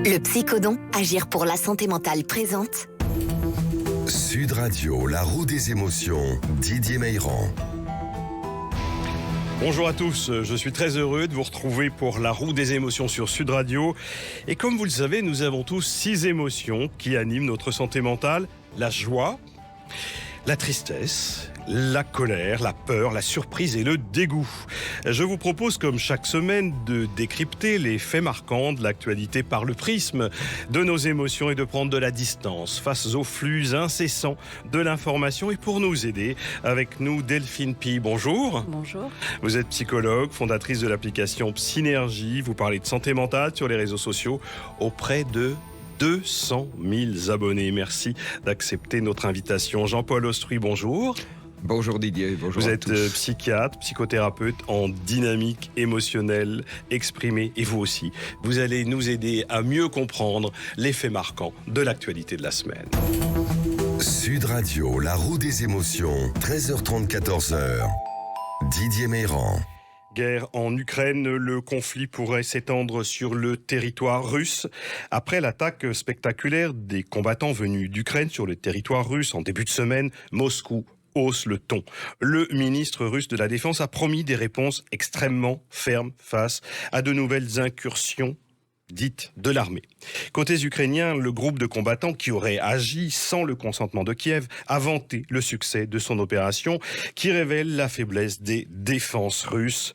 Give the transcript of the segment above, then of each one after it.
Le Psychodon, agir pour la santé mentale présente. Sud Radio, la roue des émotions, Didier Meyrand. Bonjour à tous, je suis très heureux de vous retrouver pour la roue des émotions sur Sud Radio. Et comme vous le savez, nous avons tous 6 émotions qui animent notre santé mentale. La joie, la tristesse, la colère, la peur, la surprise et le dégoût. Je vous propose, comme chaque semaine, de décrypter les faits marquants de l'actualité par le prisme de nos émotions et de prendre de la distance face aux flux incessants de l'information. Et pour nous aider, avec nous Delphine Pi. Bonjour. Bonjour. Vous êtes psychologue, fondatrice de l'application Psynergie. Vous parlez de santé mentale sur les réseaux sociaux auprès de 200 000 abonnés. Merci d'accepter notre invitation. Jean-Paul Ostruy, bonjour. Bonjour Didier, bonjour Vous à êtes tous. psychiatre, psychothérapeute en dynamique émotionnelle exprimée, et vous aussi. Vous allez nous aider à mieux comprendre les faits marquants de l'actualité de la semaine. Sud Radio, la roue des émotions, 13h30, 14h. Didier Meyrand. Guerre en Ukraine, le conflit pourrait s'étendre sur le territoire russe. Après l'attaque spectaculaire des combattants venus d'Ukraine sur le territoire russe en début de semaine, Moscou hausse le ton. Le ministre russe de la Défense a promis des réponses extrêmement fermes face à de nouvelles incursions dites de l'armée. Côté ukrainien, le groupe de combattants qui aurait agi sans le consentement de Kiev a vanté le succès de son opération qui révèle la faiblesse des défenses russes.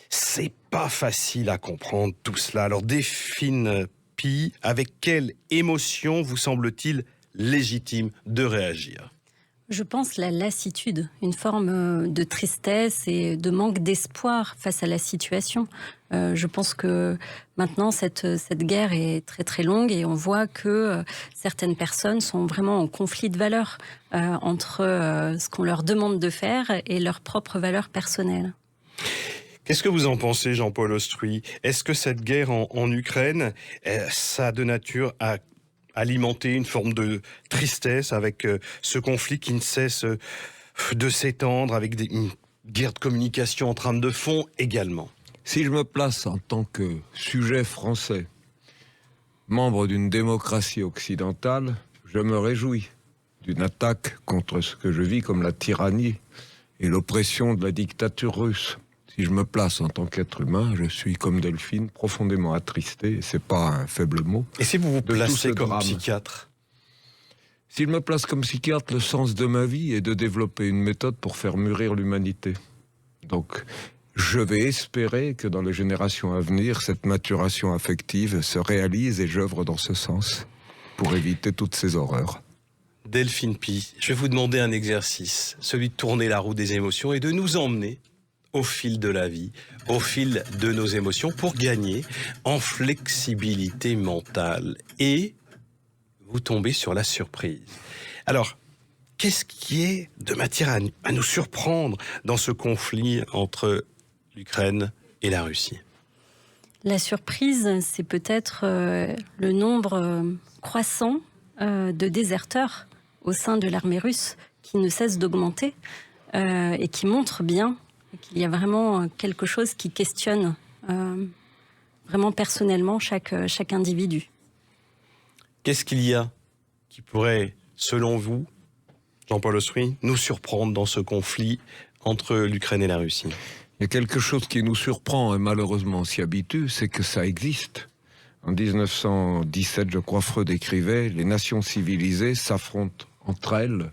C'est pas facile à comprendre tout cela. Alors Delphine Pi, avec quelle émotion vous semble-t-il légitime de réagir ? Je pense la lassitude, une forme de tristesse et de manque d'espoir face à la situation. Je pense que maintenant cette guerre est très très longue et on voit que certaines personnes sont vraiment en conflit de valeurs entre ce qu'on leur demande de faire et leurs propres valeurs personnelles. Qu'est-ce que vous en pensez, Jean-Paul Ostruy ? Est-ce que cette guerre en Ukraine, ça a de nature à alimenter une forme de tristesse avec ce conflit qui ne cesse de s'étendre, avec une guerre de communication en trame de fond également? Si je me place en tant que sujet français, membre d'une démocratie occidentale, je me réjouis d'une attaque contre ce que je vis comme la tyrannie et l'oppression de la dictature russe. Si je me place en tant qu'être humain, je suis comme Delphine, profondément attristé, et c'est pas un faible mot. Et si vous vous placez comme drame. psychiatre ? Si je me place comme psychiatre, le sens de ma vie est de développer une méthode pour faire mûrir l'humanité. Donc, je vais espérer que dans les générations à venir, cette maturation affective se réalise et j'œuvre dans ce sens pour éviter toutes ces horreurs. Delphine Pi, je vais vous demander un exercice, celui de tourner la roue des émotions et de nous emmener au fil de la vie, au fil de nos émotions, pour gagner en flexibilité mentale. Et vous tombez sur la surprise. Alors, qu'est-ce qui est de matière à nous surprendre dans ce conflit entre l'Ukraine et la Russie ? La surprise, c'est peut-être le nombre croissant de déserteurs au sein de l'armée russe qui ne cesse d'augmenter et qui montre bien qu'il y a vraiment quelque chose qui questionne vraiment personnellement chaque individu. Qu'est-ce qu'il y a qui pourrait, selon vous, Jean-Paul Ostruy, nous surprendre dans ce conflit entre l'Ukraine et la Russie ? Il y a quelque chose qui nous surprend et malheureusement on s'y habitue, c'est que ça existe. En 1917, je crois, Freud écrivait « Les nations civilisées s'affrontent entre elles ».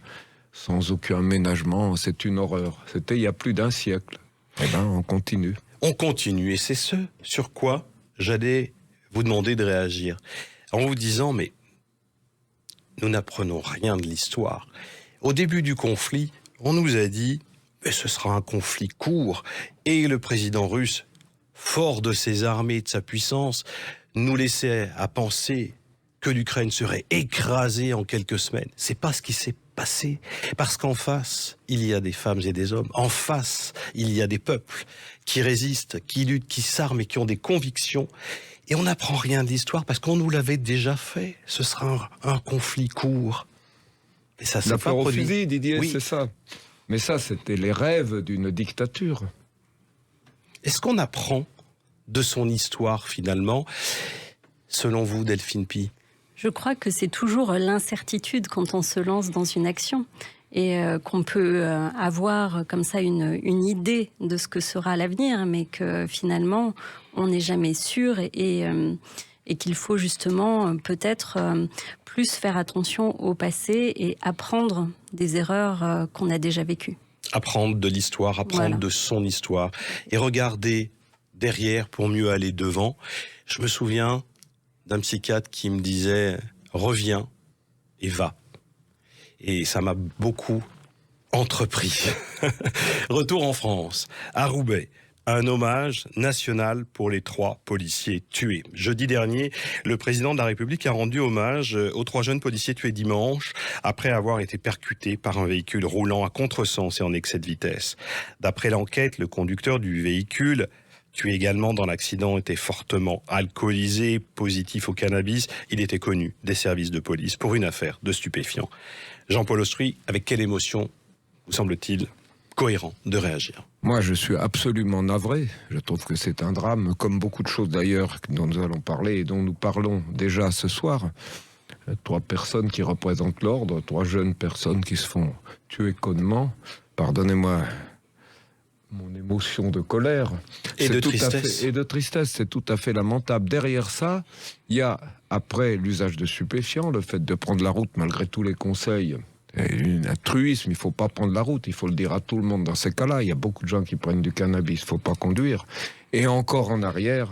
Sans aucun ménagement, c'est une horreur. C'était il y a plus d'un siècle. Eh bien, on continue. On continue, et c'est ce sur quoi j'allais vous demander de réagir. En vous disant, mais nous n'apprenons rien de l'histoire. Au début du conflit, on nous a dit, mais ce sera un conflit court. Et le président russe, fort de ses armées, de sa puissance, nous laissait à penser que l'Ukraine serait écrasée en quelques semaines. C'est pas ce qui s'est passé. Parce qu'en face, il y a des femmes et des hommes. En face, il y a des peuples qui résistent, qui luttent, qui s'arment et qui ont des convictions. Et on n'apprend rien de l'histoire parce qu'on nous l'avait déjà fait. Ce sera un conflit court. Et ça s'est pas fleur au produit. fusil, Didier, Oui. c'est ça. Mais ça, c'était les rêves d'une dictature. Est-ce qu'on apprend de son histoire, finalement, selon vous, Delphine Pi? Je crois que c'est toujours l'incertitude quand on se lance dans une action et qu'on peut avoir comme ça une idée de ce que sera l'avenir, mais que finalement, on n'est jamais sûr et qu'il faut justement peut-être plus faire attention au passé et apprendre des erreurs qu'on a déjà vécues. Apprendre de l'histoire, apprendre de son histoire et regarder derrière pour mieux aller devant. Je me souviens d'un psychiatre qui me disait « reviens et va ». Et ça m'a beaucoup entrepris. Retour en France, à Roubaix. Un hommage national pour les 3 policiers tués. Jeudi dernier, le président de la République a rendu hommage aux 3 jeunes policiers tués dimanche après avoir été percutés par un véhicule roulant à contresens et en excès de vitesse. D'après l'enquête, le conducteur du véhicule, tué également dans l'accident, était fortement alcoolisé, positif au cannabis. Il était connu des services de police pour une affaire de stupéfiants. Jean-Paul Austruy, avec quelle émotion vous semble-t-il cohérent de réagir? Moi, je suis absolument navré. Je trouve que c'est un drame, comme beaucoup de choses d'ailleurs dont nous allons parler et dont nous parlons déjà ce soir. 3 personnes qui représentent l'ordre, 3 jeunes personnes qui se font tuer connement. Pardonnez-moi mon émotion de colère. Et de tristesse. Et de tristesse, c'est tout à fait lamentable. Derrière ça, il y a, après l'usage de stupéfiants, le fait de prendre la route malgré tous les conseils. Un truisme, il ne faut pas prendre la route, il faut le dire à tout le monde dans ces cas-là. Il y a beaucoup de gens qui prennent du cannabis, il ne faut pas conduire. Et encore en arrière,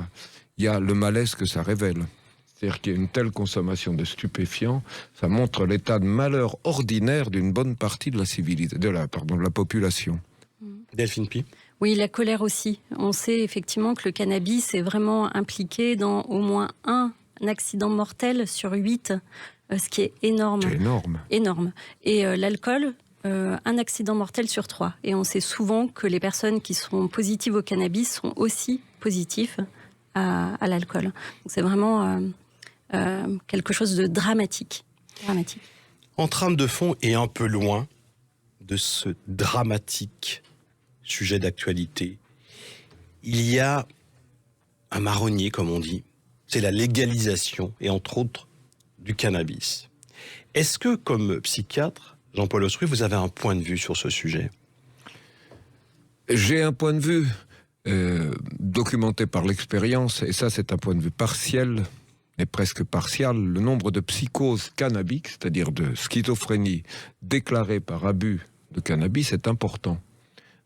il y a le malaise que ça révèle. C'est-à-dire qu'il y a une telle consommation de stupéfiants, ça montre l'état de malheur ordinaire d'une bonne partie de la civilisation, de la population. Delphine Pi. Oui, la colère aussi. On sait effectivement que le cannabis est vraiment impliqué dans au moins un accident mortel sur 8, ce qui est énorme. C'est énorme. Énorme. Et l'alcool, un accident mortel sur 3. Et on sait souvent que les personnes qui sont positives au cannabis sont aussi positives à l'alcool. Donc c'est vraiment quelque chose de dramatique. En trame de fond et un peu loin de ce dramatique sujet d'actualité, il y a un marronnier, comme on dit. C'est la légalisation, et entre autres, du cannabis. Est-ce que, comme psychiatre, Jean-Paul Austruy, vous avez un point de vue sur ce sujet? J'ai un point de vue documenté par l'expérience, et ça c'est un point de vue partiel, et presque partial. Le nombre de psychoses cannabiques, c'est-à-dire de schizophrénie déclarées par abus de cannabis, est important.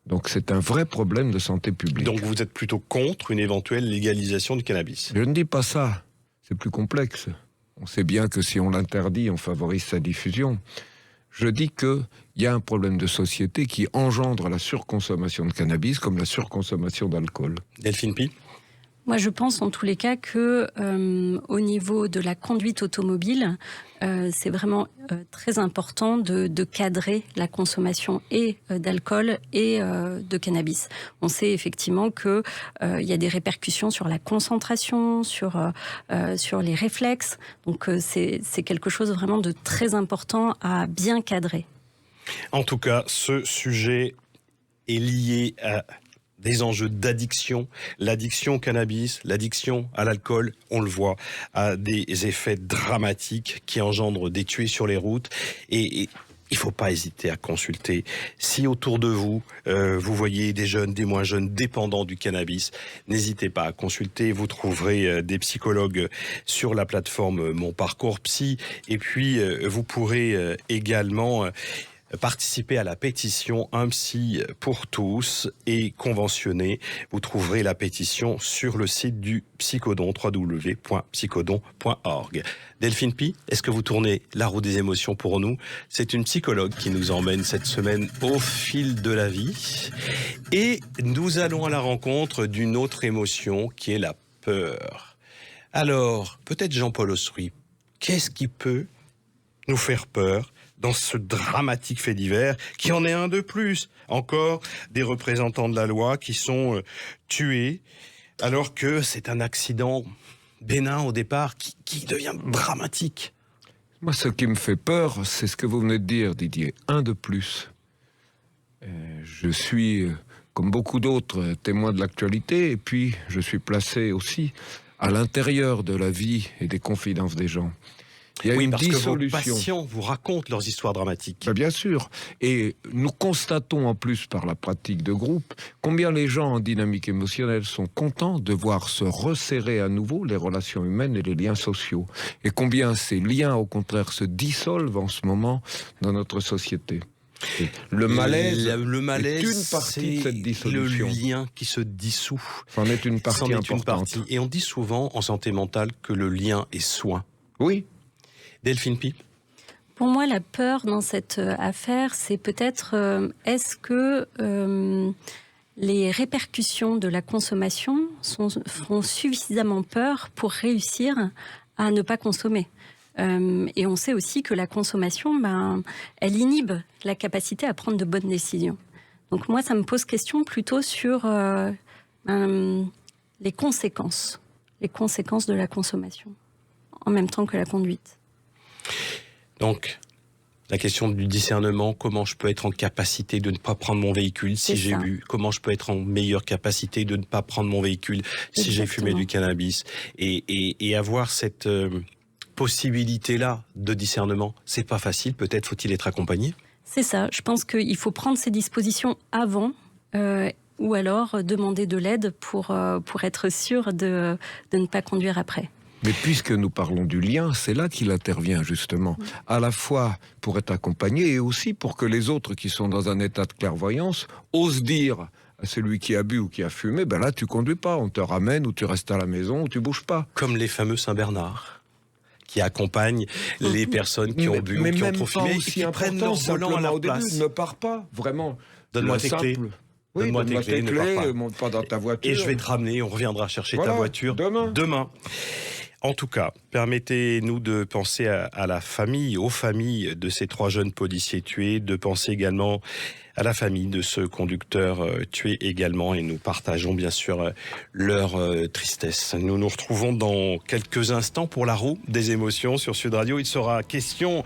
Donc c'est un vrai problème de santé publique. Donc vous êtes plutôt contre une éventuelle légalisation du cannabis? Je ne dis pas ça, c'est plus complexe. On sait bien que si on l'interdit, on favorise sa diffusion. Je dis qu'il y a un problème de société qui engendre la surconsommation de cannabis comme la surconsommation d'alcool. Delphine Pi? Moi, je pense en tous les cas que au niveau de la conduite automobile, c'est vraiment très important de cadrer la consommation et d'alcool et de cannabis. On sait effectivement que il y a des répercussions sur la concentration, sur les réflexes. Donc c'est quelque chose vraiment de très important à bien cadrer. En tout cas, ce sujet est lié à des enjeux d'addiction, l'addiction au cannabis, l'addiction à l'alcool, on le voit, a des effets dramatiques qui engendrent des tués sur les routes. Et il ne faut pas hésiter à consulter. Si autour de vous, vous voyez des jeunes, des moins jeunes dépendants du cannabis, n'hésitez pas à consulter. Vous trouverez des psychologues sur la plateforme Mon Parcours Psy. Et puis, vous pourrez également participer à la pétition Un psy pour tous et conventionner. Vous trouverez la pétition sur le site du Psychodon, www.psychodon.org. Delphine Pi, est-ce que vous tournez la roue des émotions pour nous? C'est une psychologue qui nous emmène cette semaine au fil de la vie. Et nous allons à la rencontre d'une autre émotion qui est la peur. Alors, peut-être Jean-Paul Austruy, qu'est-ce qui peut nous faire peur dans ce dramatique fait divers, qui en est un de plus? Encore des représentants de la loi qui sont tués, alors que c'est un accident bénin au départ, qui devient dramatique. Moi, ce qui me fait peur, c'est ce que vous venez de dire, Didier. Un de plus. Je suis, comme beaucoup d'autres, témoin de l'actualité, et puis je suis placé aussi à l'intérieur de la vie et des confidences des gens. Il y a Oui, une parce que vos dissolution. patients vous racontent leurs histoires dramatiques. Ben, bien sûr. Et nous constatons en plus par la pratique de groupe combien les gens en dynamique émotionnelle sont contents de voir se resserrer à nouveau les relations humaines et les liens sociaux. Et combien ces liens, au contraire, se dissolvent en ce moment dans notre société. Et le malaise, est une partie de cette dissolution. Le lien qui se dissout. C'en est une partie C'en est importante. une partie. Et on dit souvent en santé mentale que le lien est soin. Oui. Delphine Pi. Pour moi, la peur dans cette affaire, c'est peut-être est-ce que les répercussions de la consommation feront suffisamment peur pour réussir à ne pas consommer. Et on sait aussi que la consommation, elle inhibe la capacité à prendre de bonnes décisions. Donc moi, ça me pose question plutôt sur les conséquences de la consommation, en même temps que la conduite. Donc, la question du discernement, comment je peux être en capacité de ne pas prendre mon véhicule si j'ai bu, comment je peux être en meilleure capacité de ne pas prendre mon véhicule si j'ai fumé du cannabis, et avoir cette possibilité-là de discernement, c'est pas facile, peut-être faut-il être accompagné. C'est ça, je pense qu'il faut prendre ces dispositions avant, ou alors demander de l'aide pour être sûr de ne pas conduire après. Mais puisque nous parlons du lien, c'est là qu'il intervient justement, à la fois pour être accompagné et aussi pour que les autres qui sont dans un état de clairvoyance osent dire à celui qui a bu ou qui a fumé, ben là tu conduis pas, on te ramène ou tu restes à la maison ou tu bouges pas. Comme les fameux Saint-Bernard, qui accompagnent les personnes qui ont bu ou qui ont trop fumé, et qui prennent leur volant à leur place. Ne pars pas, vraiment. Donne-moi tes clés. Oui, donne-moi tes clés, monte pas dans ta voiture. Et je vais te ramener, on reviendra chercher ta voiture demain. En tout cas, permettez-nous de penser à la famille, aux familles de ces 3 jeunes policiers tués, de penser également à la famille de ce conducteur tué également, et nous partageons bien sûr leur tristesse. Nous nous retrouvons dans quelques instants pour la roue des émotions sur Sud Radio. Il sera question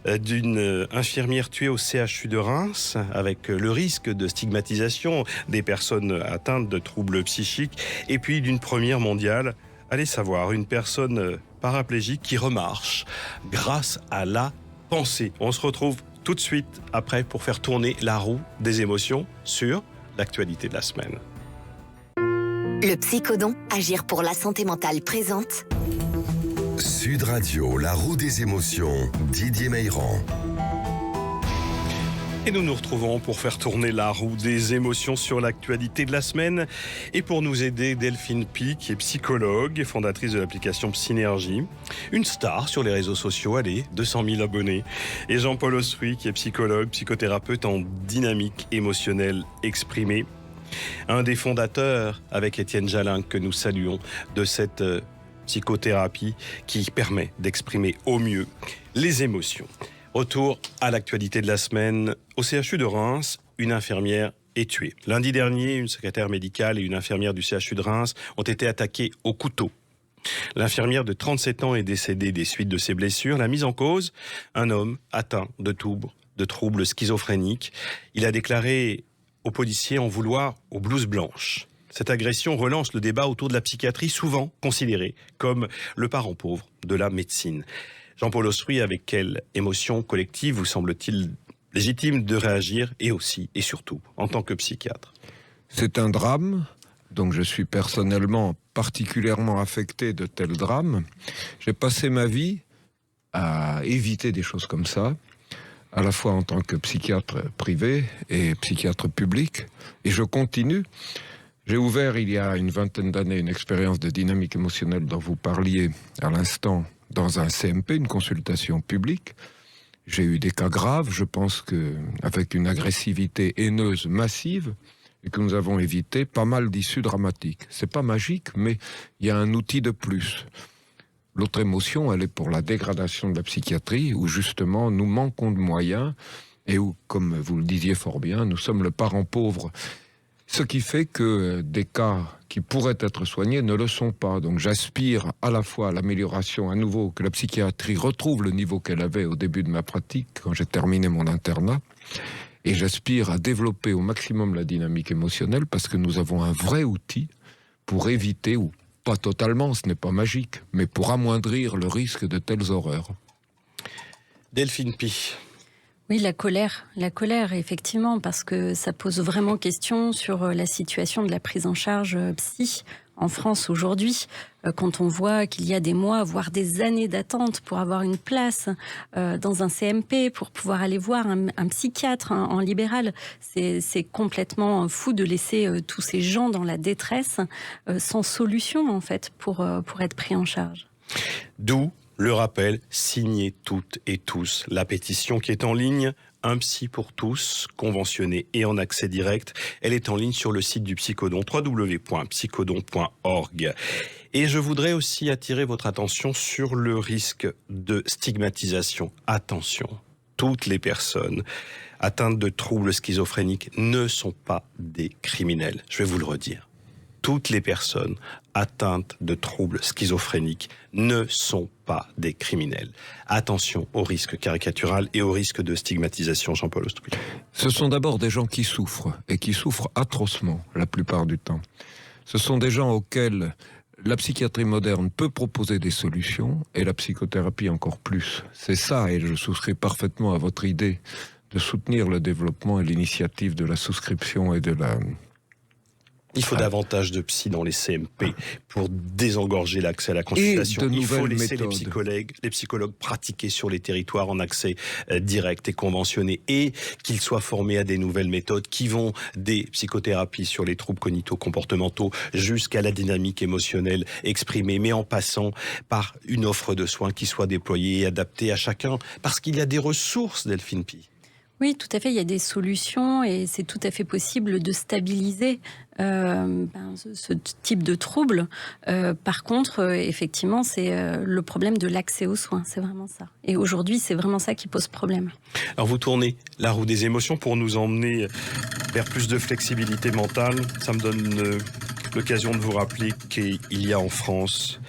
d'une infirmière tuée au CHU de Reims, avec le risque de stigmatisation des personnes atteintes de troubles psychiques, et puis d'une première mondiale. Allez savoir, une personne paraplégique qui remarche grâce à la pensée. On se retrouve tout de suite après pour faire tourner la roue des émotions sur l'actualité de la semaine. Le Psychodon, agir pour la santé mentale présente. Sud Radio, la roue des émotions, Didier Meilran. Et nous nous retrouvons pour faire tourner la roue des émotions sur l'actualité de la semaine. Et pour nous aider, Delphine Pi, qui est psychologue et fondatrice de l'application Psynergie. Une star sur les réseaux sociaux, allez, 200 000 abonnés. Et Jean-Paul Osruy, qui est psychologue, psychothérapeute en dynamique émotionnelle exprimée. Un des fondateurs, avec Étienne Jalin, que nous saluons, de cette psychothérapie qui permet d'exprimer au mieux les émotions. Retour à l'actualité de la semaine. Au CHU de Reims, une infirmière est tuée. Lundi dernier, une secrétaire médicale et une infirmière du CHU de Reims ont été attaquées au couteau. L'infirmière de 37 ans est décédée des suites de ses blessures. La mise en cause, un homme atteint de troubles schizophréniques. Il a déclaré aux policiers en vouloir aux blouses blanches. Cette agression relance le débat autour de la psychiatrie, souvent considérée comme le parent pauvre de la médecine. Jean-Paul Osruy, avec quelle émotion collective vous semble-t-il légitime de réagir, et aussi et surtout en tant que psychiatre? C'est un drame, donc je suis personnellement particulièrement affecté de tels drames. J'ai passé ma vie à éviter des choses comme ça, à la fois en tant que psychiatre privé et psychiatre public, et je continue. J'ai ouvert il y a une vingtaine d'années une expérience de dynamique émotionnelle dont vous parliez à l'instant, dans un CMP, une consultation publique. J'ai eu des cas graves, je pense qu'avec une agressivité haineuse massive, et que nous avons évité pas mal d'issues dramatiques. C'est pas magique, mais il y a un outil de plus. L'autre émotion, elle est pour la dégradation de la psychiatrie, où justement nous manquons de moyens, et où, comme vous le disiez fort bien, nous sommes le parent pauvre. Ce qui fait que des cas qui pourraient être soignés ne le sont pas. Donc j'aspire à la fois à l'amélioration, à nouveau, que la psychiatrie retrouve le niveau qu'elle avait au début de ma pratique, quand j'ai terminé mon internat, et j'aspire à développer au maximum la dynamique émotionnelle, parce que nous avons un vrai outil pour éviter ou Pas totalement, ce n'est pas magique, mais pour amoindrir le risque de telles horreurs. Delphine Pi. Oui, la colère, effectivement, parce que ça pose vraiment question sur la situation de la prise en charge psy en France aujourd'hui. Quand on voit qu'il y a des mois, voire des années d'attente pour avoir une place dans un CMP, pour pouvoir aller voir un psychiatre en libéral, c'est complètement fou de laisser tous ces gens dans la détresse sans solution, en fait, pour être pris en charge. D'où le rappel, signez toutes et tous la pétition qui est en ligne, Un psy pour tous, conventionné et en accès direct. Elle est en ligne sur le site du Psychodon, www.psychodon.org. Et je voudrais aussi attirer votre attention sur le risque de stigmatisation. Attention, toutes les personnes atteintes de troubles schizophréniques ne sont pas des criminels. Je vais vous le redire. Toutes les personnes atteintes de troubles schizophréniques ne sont pas des criminels. Attention au risque caricatural et au risque de stigmatisation, Jean-Paul Ostrouy. Ce sont d'abord des gens qui souffrent, et qui souffrent atrocement la plupart du temps. Ce sont des gens auxquels la psychiatrie moderne peut proposer des solutions, et la psychothérapie encore plus. C'est ça, et je souscris parfaitement à votre idée de soutenir le développement et l'initiative de la souscription et de la... Il faut davantage de psy dans les CMP pour désengorger l'accès à la consultation. Il faut laisser les psychologues pratiquer sur les territoires en accès direct et conventionné, et qu'ils soient formés à des nouvelles méthodes qui vont des psychothérapies sur les troubles cognito-comportementaux jusqu'à la dynamique émotionnelle exprimée, mais en passant par une offre de soins qui soit déployée et adaptée à chacun, parce qu'il y a des ressources, Delphine Pi. Oui, tout à fait, il y a des solutions et c'est tout à fait possible de stabiliser ce type de trouble. Par contre, effectivement, c'est le problème de l'accès aux soins, c'est vraiment ça. Et aujourd'hui, c'est vraiment ça qui pose problème. Alors vous tournez la roue des émotions pour nous emmener vers plus de flexibilité mentale. Ça me donne l'occasion de vous rappeler qu'il y a en France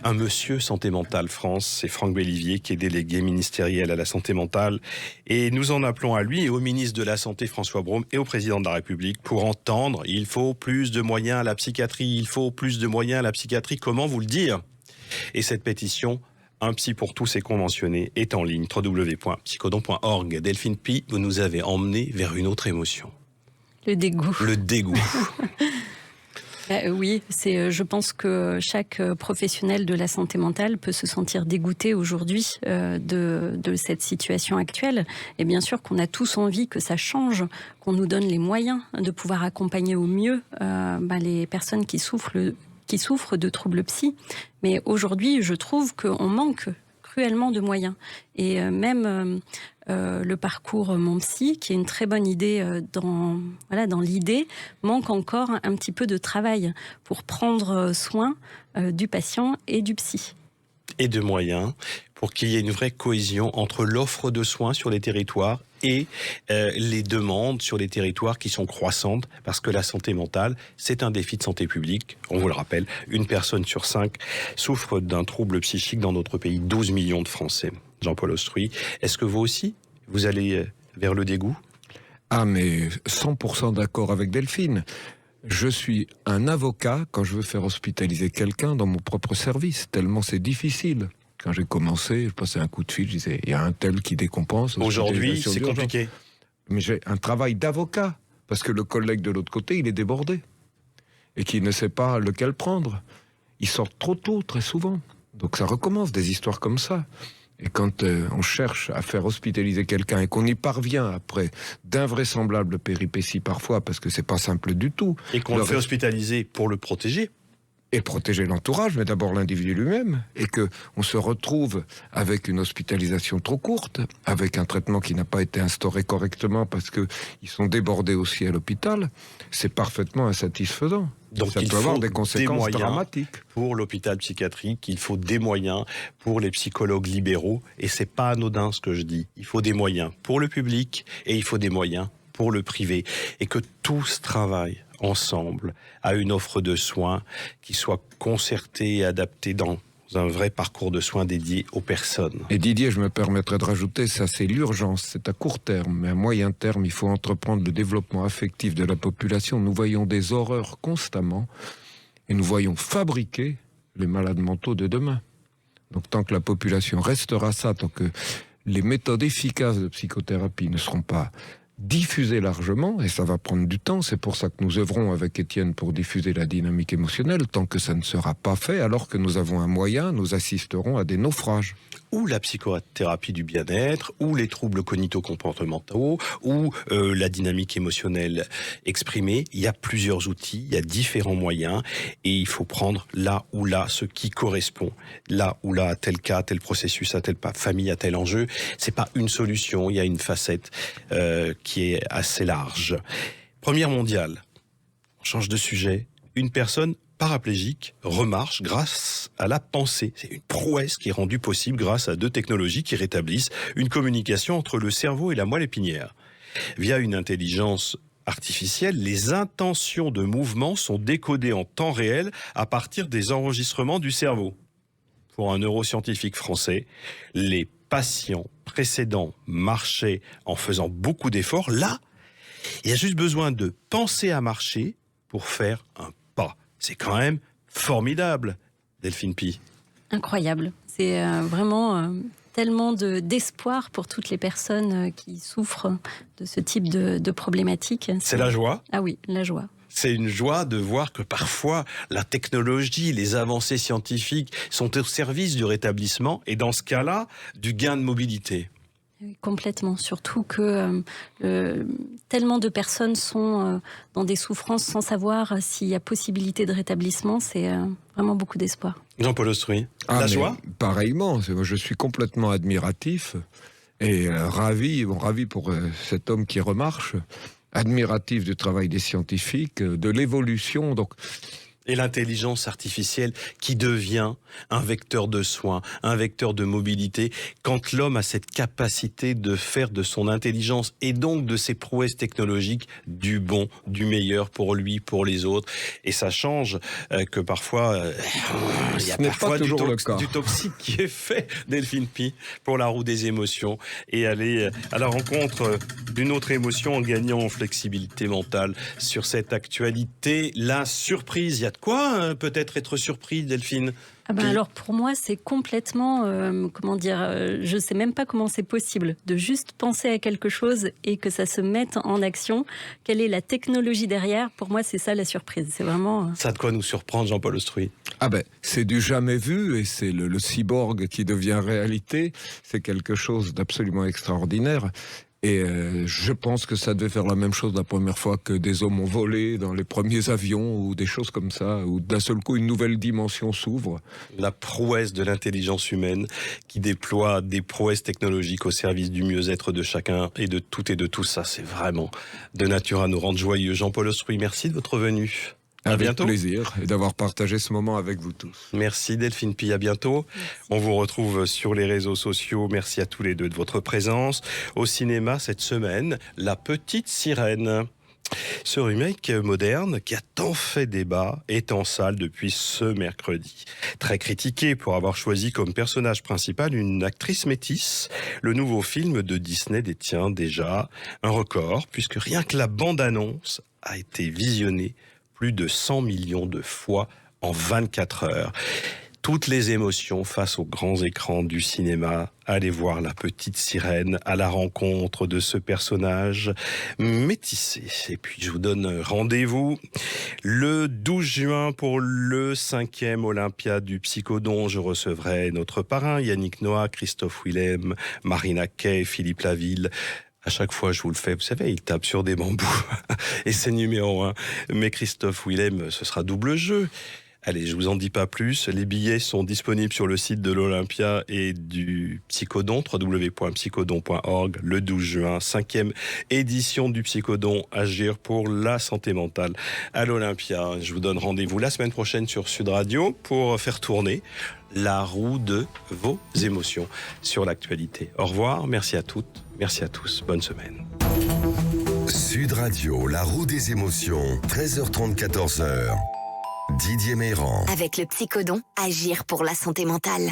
un monsieur Santé Mentale France, c'est Franck Bellivier qui est délégué ministériel à la santé mentale, et nous en appelons à lui et au ministre de la Santé François Braun et au président de la République pour entendre: il faut plus de moyens à la psychiatrie, il faut plus de moyens à la psychiatrie, comment vous le dire? Et cette pétition, Un psy pour tous est conventionné, est en ligne, www.psychodon.org. Delphine Pi, vous nous avez emmené vers une autre émotion. Le dégoût. Le dégoût. Oui, je pense que chaque professionnel de la santé mentale peut se sentir dégoûté aujourd'hui de cette situation actuelle. Et bien sûr qu'on a tous envie que ça change, qu'on nous donne les moyens de pouvoir accompagner au mieux les personnes qui souffrent de troubles psy. Mais aujourd'hui, je trouve qu'on manque cruellement de moyens. Et même le parcours Mon Psy, qui est une très bonne idée dans l'idée, manque encore un petit peu de travail pour prendre soin du patient et du psy. Et de moyens pour qu'il y ait une vraie cohésion entre l'offre de soins sur les territoires et les demandes sur les territoires qui sont croissantes, parce que la santé mentale, c'est un défi de santé publique. On vous le rappelle, une personne sur 5 souffre d'un trouble psychique dans notre pays, 12 millions de Français. Jean-Paul Ostrouy, est-ce que vous aussi, vous allez vers le dégoût? Ah, mais 100% d'accord avec Delphine. Je suis un avocat quand je veux faire hospitaliser quelqu'un dans mon propre service, tellement c'est difficile. Quand j'ai commencé, je passais un coup de fil, je disais, il y a un tel qui décompense. Aujourd'hui, c'est compliqué. Mais j'ai un travail d'avocat, parce que le collègue de l'autre côté, il est débordé. Et qui ne sait pas lequel prendre. Il sort trop tôt, très souvent. Donc ça recommence, des histoires comme ça. Et quand on cherche à faire hospitaliser quelqu'un et qu'on y parvient après d'invraisemblables péripéties parfois, parce que c'est pas simple du tout. Et qu'on le fait hospitaliser pour le protéger. Et protéger l'entourage, mais d'abord l'individu lui-même. Et qu'on se retrouve avec une hospitalisation trop courte, avec un traitement qui n'a pas été instauré correctement parce qu'ils sont débordés aussi à l'hôpital, c'est parfaitement insatisfaisant. Donc ça peut avoir des conséquences dramatiques. Pour l'hôpital psychiatrique, il faut des moyens pour les psychologues libéraux. Et c'est pas anodin ce que je dis. Il faut des moyens pour le public et il faut des moyens pour le privé. Et que tous travaillent ensemble à une offre de soins qui soit concertée et adaptée dans un vrai parcours de soins dédié aux personnes. Et Didier, je me permettrai de rajouter, ça c'est l'urgence, c'est à court terme, mais à moyen terme, il faut entreprendre le développement affectif de la population. Nous voyons des horreurs constamment, et nous voyons fabriquer les malades mentaux de demain. Donc tant que la population restera ça, tant que les méthodes efficaces de psychothérapie ne seront pas diffusées largement, et ça va prendre du temps, c'est pour ça que nous œuvrons avec Étienne pour diffuser la dynamique émotionnelle, tant que ça ne sera pas fait, alors que nous avons un moyen, nous assisterons à des naufrages. Ou la psychothérapie du bien-être, ou les troubles cognito-comportementaux, ou la dynamique émotionnelle exprimée. Il y a plusieurs outils, il y a différents moyens, et il faut prendre là ou là ce qui correspond. Là ou là, à tel cas, tel processus, à telle famille, à tel enjeu. C'est pas une solution, il y a une facette qui est assez large. Première mondiale, on change de sujet, une personne paraplégique remarche grâce à la pensée. C'est une prouesse qui est rendue possible grâce à 2 technologies qui rétablissent une communication entre le cerveau et la moelle épinière. Via une intelligence artificielle, les intentions de mouvement sont décodées en temps réel à partir des enregistrements du cerveau. Pour un neuroscientifique français, les patients précédents marchaient en faisant beaucoup d'efforts. Là, il y a juste besoin de penser à marcher pour faire un pas. C'est quand même formidable, Delphine Pi. Incroyable. C'est vraiment tellement d'espoir pour toutes les personnes qui souffrent de ce type de problématiques. C'est la joie. Ah oui, la joie. C'est une joie de voir que parfois la technologie, les avancées scientifiques sont au service du rétablissement et dans ce cas-là, du gain de mobilité. Complètement, surtout que tellement de personnes sont dans des souffrances sans savoir s'il y a possibilité de rétablissement, c'est vraiment beaucoup d'espoir. Jean-Paul Austruy, la joie ? Pareillement, je suis complètement admiratif et ravi pour cet homme qui remarche, admiratif du travail des scientifiques, de l'évolution. Donc, et l'intelligence artificielle qui devient un vecteur de soins, un vecteur de mobilité, quand l'homme a cette capacité de faire de son intelligence et donc de ses prouesses technologiques du bon, du meilleur pour lui, pour les autres. Et ça change que parfois, il y a parfois du toxique qui est fait, Delphine Pi, pour la roue des émotions et aller à la rencontre d'une autre émotion en gagnant en flexibilité mentale sur cette actualité. La surprise, il y a de quoi peut-être être surpris, Delphine? Alors pour moi, c'est complètement, je sais même pas comment c'est possible de juste penser à quelque chose et que ça se mette en action. Quelle est la technologie derrière? Pour moi, c'est ça la surprise. C'est vraiment... Ça a de quoi nous surprendre, Jean-Paul Austruy? C'est du jamais vu et c'est le cyborg qui devient réalité. C'est quelque chose d'absolument extraordinaire. Et je pense que ça devait faire la même chose la première fois que des hommes ont volé dans les premiers avions ou des choses comme ça, où d'un seul coup une nouvelle dimension s'ouvre. La prouesse de l'intelligence humaine qui déploie des prouesses technologiques au service du mieux-être de chacun et de toutes et de tous. Ça, c'est vraiment de nature à nous rendre joyeux. Jean-Paul Austruy, merci de votre venue. À bientôt. Avec plaisir et d'avoir partagé ce moment avec vous tous. Merci Delphine Pi, à bientôt. Merci. On vous retrouve sur les réseaux sociaux. Merci à tous les deux de votre présence. Au cinéma cette semaine, La Petite Sirène. Ce remake moderne qui a tant fait débat est en salle depuis ce mercredi. Très critiqué pour avoir choisi comme personnage principal une actrice métisse, le nouveau film de Disney détient déjà un record puisque rien que la bande-annonce a été visionnée plus de 100 millions de fois en 24 heures. Toutes les émotions face aux grands écrans du cinéma. Allez voir La Petite Sirène à la rencontre de ce personnage métissé. Et puis je vous donne rendez-vous le 12 juin pour le 5e Olympia du Psychodon. Je recevrai notre parrain Yannick Noah, Christophe Willem, Marina Kaye, Philippe Laville. À chaque fois, je vous le fais, vous savez, il tape sur des bambous. Et c'est numéro 1. Mais Christophe Willem, ce sera double jeu. Allez, je vous en dis pas plus. Les billets sont disponibles sur le site de l'Olympia et du Psychodon, www.psychodon.org, le 12 juin, 5e édition du Psychodon, Agir pour la santé mentale à l'Olympia. Je vous donne rendez-vous la semaine prochaine sur Sud Radio pour faire tourner la roue de vos émotions sur l'actualité. Au revoir, merci à toutes, merci à tous, bonne semaine. Sud Radio, la roue des émotions, 13h30, 14h. Didier Meyran. Avec le Psychodon, agir pour la santé mentale.